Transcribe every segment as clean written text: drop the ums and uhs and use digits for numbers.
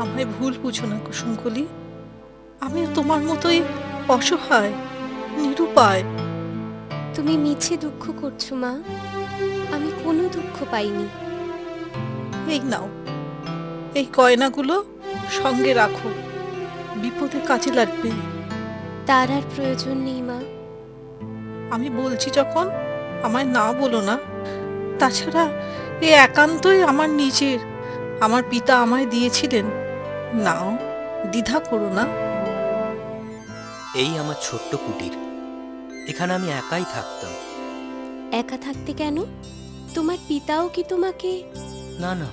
আমায় ভুল বুঝো না কুসুমকলি, আমিও তোমার মতোই অসহায়, নিরুপায়। তুমি মিছে দুঃখ করছো মা, আমি কোনো দুঃখ পাইনি। এই নাও, এই গয়নাগুলো সঙ্গে রাখো, বিপদে কাজে লাগবে। তার আর প্রয়োজন নেই মা। আমি বলছি যখন, আমায় না বলো না। তাছাড়া এ একান্তই আমার নিজের, আমার পিতা আমায় দিয়েছিলেন। নাও, দ্বিধা করো না। এই আমার ছোট্ট কুটির, এখানে আমি একাই থাকতাম। একা থাকতে কেন? তোমার পিতাও কি তোমাকে? না না,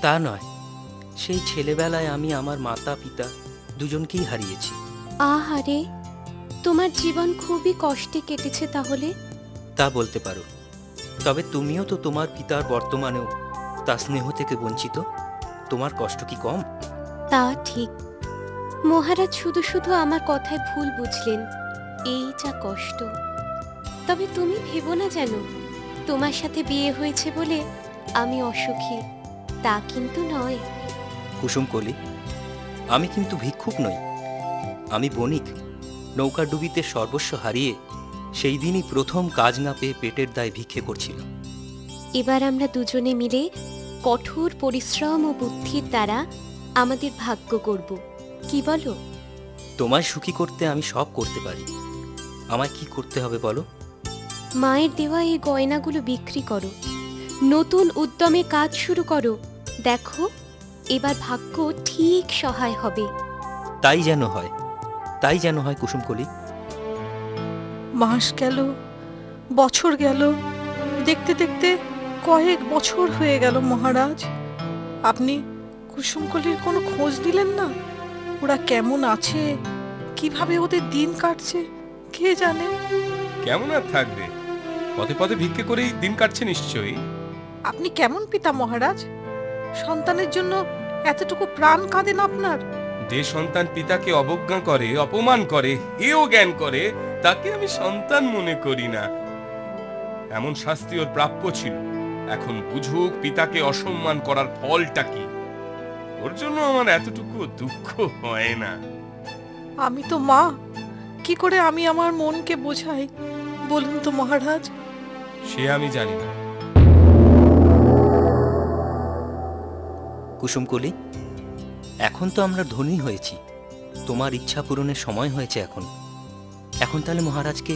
তা নয়। সেই ছেলেবেলায় আমি আমার মাতা পিতা দুজনকেই হারিয়েছি। আহারে, তোমার জীবন খুবই কষ্টে কেটেছে তাহলে। তা বলতে পারো, তবে তুমিও তো তোমার পিতার বর্তমানেও তার স্নেহ থেকে বঞ্চিত। তোমার কষ্ট কি কম? তা ঠিক। মহারাজ শুধু শুধু আমার কথায় ভুল বুঝলেন, এই যা কষ্ট। তবে তুমি ভেবো না যেন তোমার সাথে বিয়ে হয়েছে বলে আমি অসুখী, তা কিন্তু নয়। কুসুমকলি, আমি কিন্তু ভিক্ষুক নই, আমি বণিক। নৌকা ডুবিতে সর্বস্ব হারিয়ে সেই দিনই প্রথম কাজ না পেয়ে পেটের দায় ভিক্ষে করছিলাম। এবার আমরা দুজনে মিলে কঠোর পরিশ্রম ও বুদ্ধির দ্বারা আমাদের ভাগ্য করব, কি বলো? তোমায় সুখী করতে আমি সব করতে পারি। আমায় কি করতে হবে বলো? মায়ের দেওয়া এই গয়নাগুলো বিক্রি করো, নতুন উদ্যমে কাজ শুরু করো। দেখো, এবার ভাগ্য ঠিক সহায় হবে। তাই যেন হয়, তাই যেন হয় কুসুমকলি। মাস গেল, বছর গেল, দেখতে দেখতে কয়েক বছর হয়ে গেল মহারাজ। আপনি কুসুমকলির কোনো খোঁজ নিলেন না? ওরা কেমন আছে, কিভাবে ওদের দিন কাটছে, কে জানে। কেমন আর থাকবে, পথে পথে ভিক্ষে করেই দিন কাটছে নিশ্চয়ই। আপনি কেমন পিতা মহারাজ? সন্তানের জন্য এতটুকু প্রাণ কাঁদেন আপনার? যে সন্তান পিতাকে অবজ্ঞা করে, অপমান করে, হেয় জ্ঞান করে, তাকে আমি সন্তান মনে করি না। এমন শাস্তি ওর প্রাপ্য ছিল। এখন বুঝুক পিতাকে অসম্মান করার ফলটা কি। ওর জন্য আমার এতটুকু দুঃখ হয় না। আমি তো মা, কি করে আমি আমার মনকে বোঝাই বলুন তো মহারাজ? সে আমি জানি না। কুসুমকলি, এখন তো আমরা ধনী হয়েছি, তোমার ইচ্ছা পূরণের সময় হয়েছে। এখন এখন তাহলে মহারাজকে